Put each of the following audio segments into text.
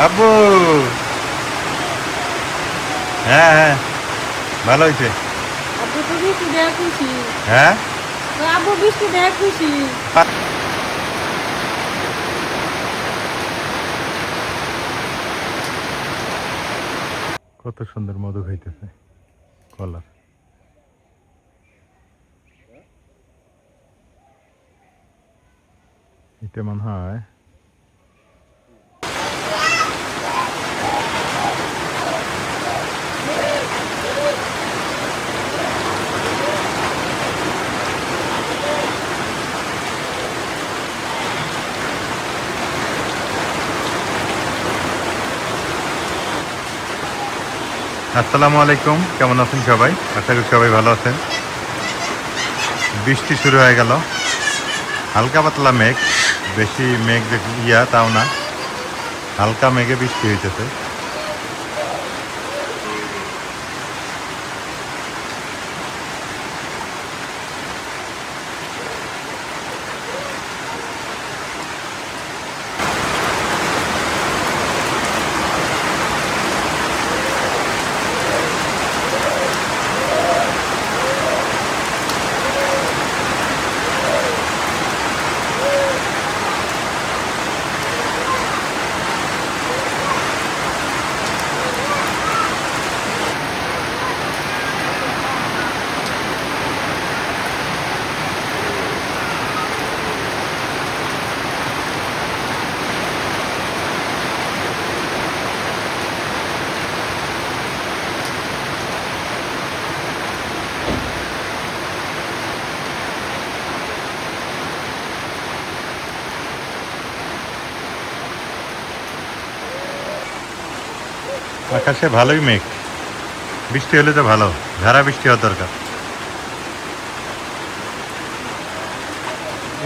আব্বু। হ্যাঁ হ্যাঁ, ভালো হয়েছে। আব্বু তো বৃষ্টি দেয়া খুশি। হ্যাঁ, আব্বু বৃষ্টি দেয়া খুশি। কত সুন্দর মধু খাইতেছে কলার। এটা মনে হয় আসসালামু আলাইকুম, কেমন আছেন সবাই? আশা করি সবাই ভালো আছেন। বৃষ্টি শুরু হয়ে গেল, হালকা পাতলা মেঘ, বেশি মেঘ তাও না, হালকা মেঘে বৃষ্টি হইতেছে। আকাশে ভালোই মেঘ, বৃষ্টি হলে তো ভালো, ঝাড়া বৃষ্টি হওয়ার দরকার।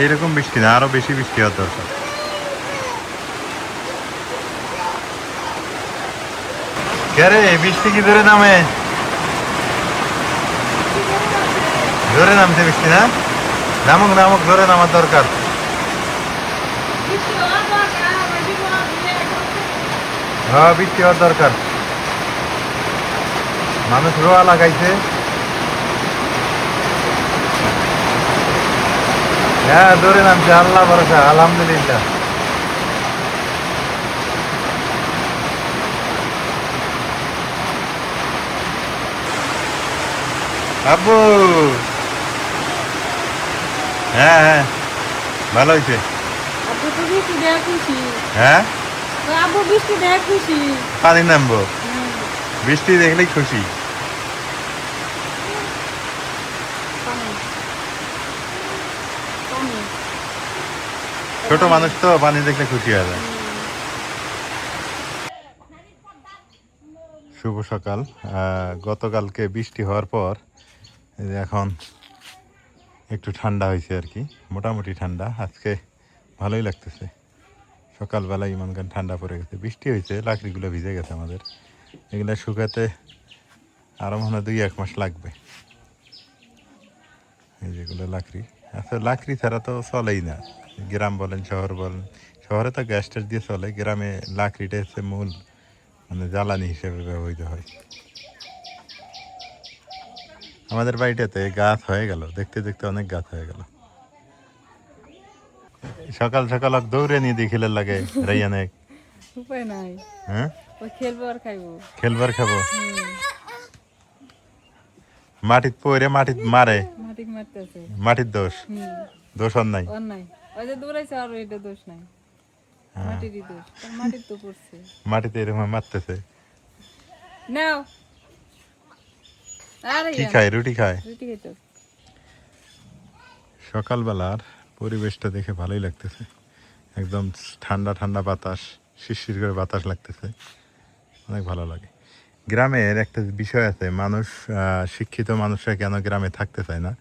এইরকম বৃষ্টি না, আরো বেশি বৃষ্টি হওয়ার দরকার। কে বৃষ্টি কি ধরে নামে? ধরে নামছে বৃষ্টি না? নামুক নামুক, ধরে নামার দরকার। হ্যাঁ, বৃষ্টি হওয়ার দরকার। মানুষ রোয়া লাগাইছে। হ্যাঁ, ধরে নামছে, আল্লাহ ভরসা, আলহামদুলিল্লাহ। আব্বু। হ্যাঁ হ্যাঁ, ভালো হয়েছে। আব্বু তো বৃষ্টি দেয়া খুশি। হ্যাঁ, আব্বু বৃষ্টি দেয়া খুশি। পানি নামবো, বৃষ্টি দেখলেই খুশি। পানি পানি ছোট মানুষ তো পানি দেখলে খুশি হয়ে যায়। শুভ সকাল। গতকালকে বৃষ্টি হওয়ার পর এই যে এখন একটু ঠান্ডা হয়েছে আর কি, মোটামুটি ঠান্ডা। আজকে ভালোই লাগতেছে, সকালবেলায় মনে করেন ঠান্ডা পড়ে গেছে। বৃষ্টি হয়েছে, লাকড়িগুলো ভিজে গেছে আমাদের, এগুলো শুকাতে আরও মনে হয় 2-1 মাস লাগবে। এই যেগুলো লাকড়ি, আসলে লাকড়ি ছাড়া তো চলেই না, গ্রাম বলেন শহর বলেন। শহরে তো গ্যাস ট্যাস দিয়ে চলে, গ্রামে লাকড়িটা হচ্ছে মূল, মানে জ্বালানি হিসেবে ব্যবহৃত হয়। আমাদের বাড়িটাতে গাছ হয়ে গেল, দেখতে দেখতে অনেক গাছ হয়ে গেল। সকাল সকাল দৌড়ে নিয়ে দিয়ে খেলে লাগে রাইয়ানে। উপায় নাই। হ্যাঁ, ওই খেলবো আর খাইবো। খেলবার খাবো। মাটিত পড়ে মাটিত মারে, মাটিক মারতেছে। মাটির দোষ, দোষ আর নাই। ওর নাই, ওই যে দৌড়াইছে আর এটা দোষ নাই, মাটিরই দোষ। তার মাটির তো পড়ছে। মাটিতে এরকম মারতেছে। নাও। আরে কি খায়? রুটি খায়। রুটি খেতো। সকালবেলার পরিবেশটা দেখে ভালোই লাগতেছে, একদম ঠান্ডা ঠান্ডা বাতাস, শিরশির করে বাতাস লাগতেছে, অনেক ভালো লাগে। গ্রামের একটা বিষয় আছে, মানুষ শিক্ষিত মানুষরা কেন গ্রামে থাকতে চায় না,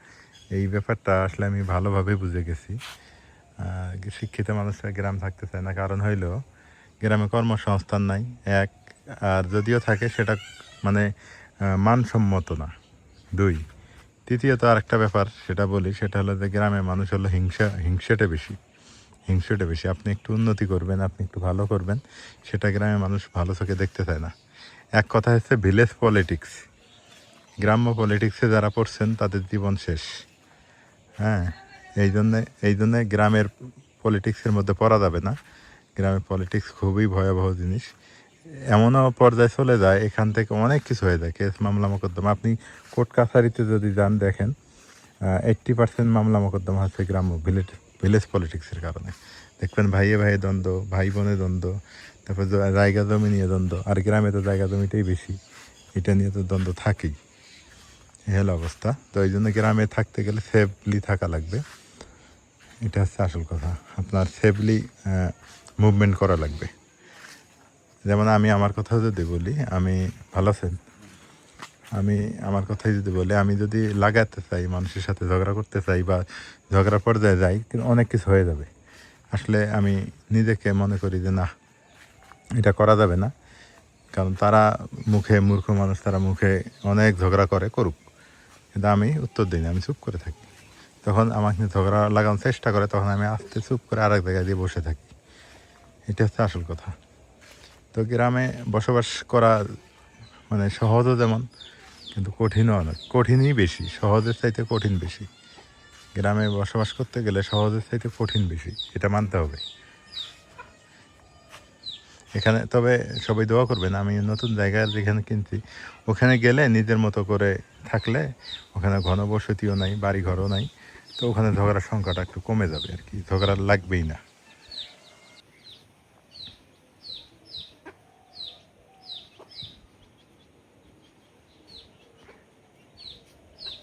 এই ব্যাপারটা আসলে আমি ভালোভাবে বুঝে গেছি। শিক্ষিত মানুষরা গ্রাম থাকতে চায় না, কারণ হইল গ্রামে কর্মসংস্থান নাই এক, আর যদিও থাকে সেটা মানে মানসম্মত না। 2, তৃতীয়ত আর একটা ব্যাপার সেটা বলি, সেটা হলো যে গ্রামের মানুষ হলো হিংসাটা বেশি। হিংসুটা বেশি। আপনি একটু উন্নতি করবেন, আপনি একটু ভালো করবেন, সেটা গ্রামে মানুষ ভালো চোখে দেখতে চায় না। এক কথা হচ্ছে ভিলেজ পলিটিক্স, গ্রাম্য পলিটিক্সে যারা পড়ছেন তাদের জীবন শেষ। হ্যাঁ, এই জন্যে গ্রামের পলিটিক্সের মধ্যে পড়া যাবে না। গ্রামের পলিটিক্স খুবই ভয়াবহ জিনিস। এমনও পর্যায়ে চলে যায়, এখান থেকে অনেক কিছু হয়ে যায়, কেস মামলা মোকদ্দমা। আপনি কোর্ট কাছারিতে যদি যান দেখেন 80% মামলা মোকদ্দমা হচ্ছে গ্রাম্য ভিলেজ পলিটিক্সের কারণে। দেখবেন ভাইয়ে ভাইয়ে দ্বন্দ্ব, ভাই বোনে দ্বন্দ্ব, তারপর জায়গা জমি নিয়ে দ্বন্দ্ব। আর গ্রামে তো জায়গা জমিটাই বেশি, এটা নিয়ে তো দ্বন্দ্ব থাকেই। এই হলো অবস্থা। তো এই জন্য গ্রামে থাকতে গেলে সেফলি থাকা লাগবে, এটা হচ্ছে আসল কথা। আপনার সেফলি মুভমেন্ট করা লাগবে। যেমন আমি আমার কথা যদি বলি, আমি ভালো আছেন, আমি আমার কথাই যদি বলি, আমি যদি লাগাতে চাই, মানুষের সাথে ঝগড়া করতে চাই বা ঝগড়া পর্যায়ে যাই, কিন্তু অনেক কিছু হয়ে যাবে। আসলে আমি নিজেকে মনে করি যে না, এটা করা যাবে না। কারণ তারা মুখে, মূর্খ মানুষ, তারা মুখে অনেক ঝগড়া করুক, কিন্তু আমি উত্তর দিই না, আমি চুপ করে থাকি। তখন আমাকে ঝগড়া লাগানোর চেষ্টা করে, তখন আমি আস্তে চুপ করে আরেক জায়গায় দিয়ে বসে থাকি। এটা হচ্ছে আসল কথা। তো গ্রামে বসবাস করা মানে সহজও যেমন, কিন্তু কঠিনও অনেক, কঠিনই বেশি, সহজের চাইতে কঠিন বেশি। গ্রামে বসবাস করতে গেলে সহজের চাইতে কঠিন বেশি, এটা মানতে হবে। এখানে তবে সবাই দোয়া করবেন, আমি নতুন জায়গায় যেখানে কিনছি ওখানে গেলে নিজের মতো করে থাকলে, ওখানে ঘনবসতিও নাই, বাড়ি ঘরও নাই, তো ওখানে ঝগড়ার সংখ্যাটা একটু কমে যাবে আর কি, ঝগড়া লাগবেই না।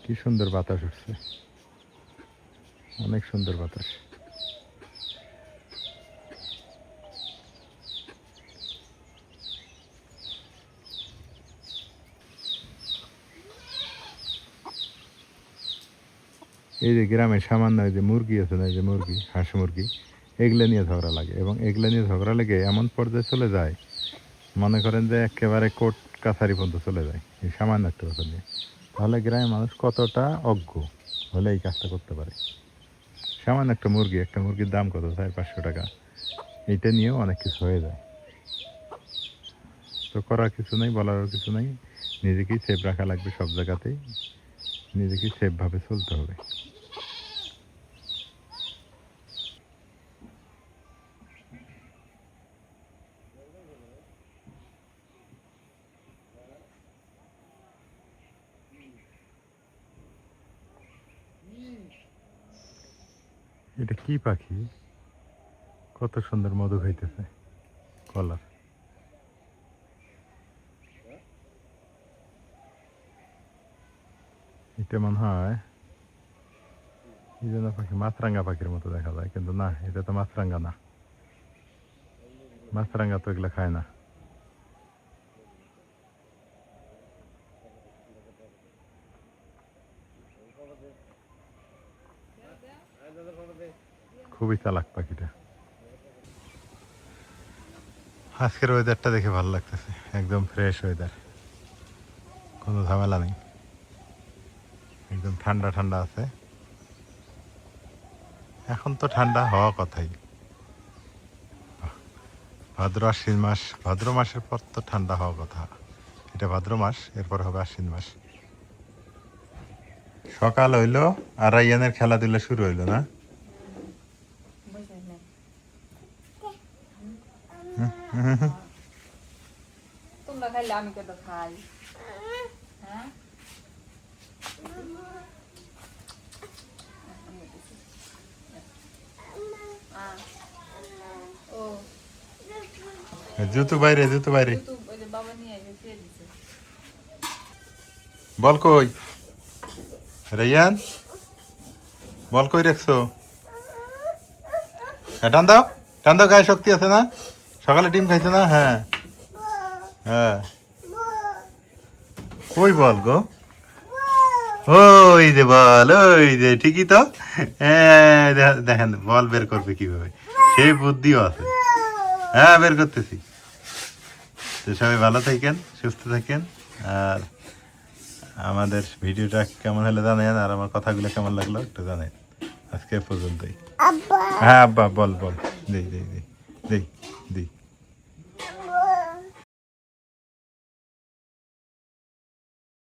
কি সুন্দর বাতাস উঠছে, অনেক সুন্দর বাতাস। এই যে গ্রামে সামান্য এই যে মুরগি আছে না, এই যে মুরগি, হাঁস মুরগি, এগুলো নিয়ে ঝগড়া লাগে, এবং এগুলো নিয়ে ঝগড়া লেগে এমন পর্যায়ে চলে যায়, মনে করেন যে একেবারে কোর্ট কাছারি পর্যন্ত চলে যায় এই সামান্য একটা ব্যাপার নিয়ে। তাহলে গ্রামের মানুষ কতটা অজ্ঞ হলে এই কাজটা করতে পারে। সামান্য একটা মুরগির দাম কত, 400-500 টাকা, এইটা নিয়েও অনেক কিছু হয়ে যায়। তো করার কিছু নেই, বলারও কিছু নেই, নিজেকেই সেফ রাখা লাগবে সব জায়গাতেই, নিজেকেই সেফভাবে চলতে হবে। এটা কি পাখি, কত সুন্দর মধু খাইতেছে, কলার। এটা মনে হয় এই জন্য পাখি, মাছরাঙ্গা পাখির মতো দেখা যায়, কিন্তু না, এটা তো মাছরাঙ্গা না, মাছরাঙ্গা তো এগুলো খায় না। খুবই চালাক পাখিটা। আজকের ওয়েদারটা দেখে ভালো লাগতেছে, একদম ফ্রেশ ওয়েদার, কোনো ঝামেলা নেই, একদম ঠান্ডা ঠান্ডা আছে। এখন তো ঠান্ডা হওয়া কথাই, ভাদ্র আশ্বিন মাস, ভাদ্র মাসের পর তো ঠান্ডা হওয়া কথা। এটা ভাদ্র মাস, এরপর হবে আশ্বিন মাস। সকাল হইলো আর রাইয়ানের খেলাধুলা শুরু হইলো না। তোমরা খাইলে আমি কত খাই? হ্যাঁ, ও জুতো বাইরে, জুতো বাইরে। ইউটিউব ওই যে বাবা নিয়ে এসে দিছে। বল কই রাইয়ান, বল কই রাখছো? টান দাও, টান দাও, গায়ে শক্তি আছে না? সকালে ডিম খাইছো না? হ্যাঁ হ্যাঁ, কই বল গো, ওই যে বল, ওই যে ঠিকই তো। হ্যাঁ, দেখেন বল বের করবে কিভাবে, সেই বুদ্ধিও আছে। হ্যাঁ, বের করতেছি। তো সবাই ভালো থাকেন, সুস্থ থাকেন, আর আমাদের ভিডিওটা কেমন হলে জানেন, আর আমার কথাগুলো কেমন লাগলো একটু জানেন। আজকে এ পর্যন্তই। হ্যাঁ আব্বা বল বল, দেই দেই দেই।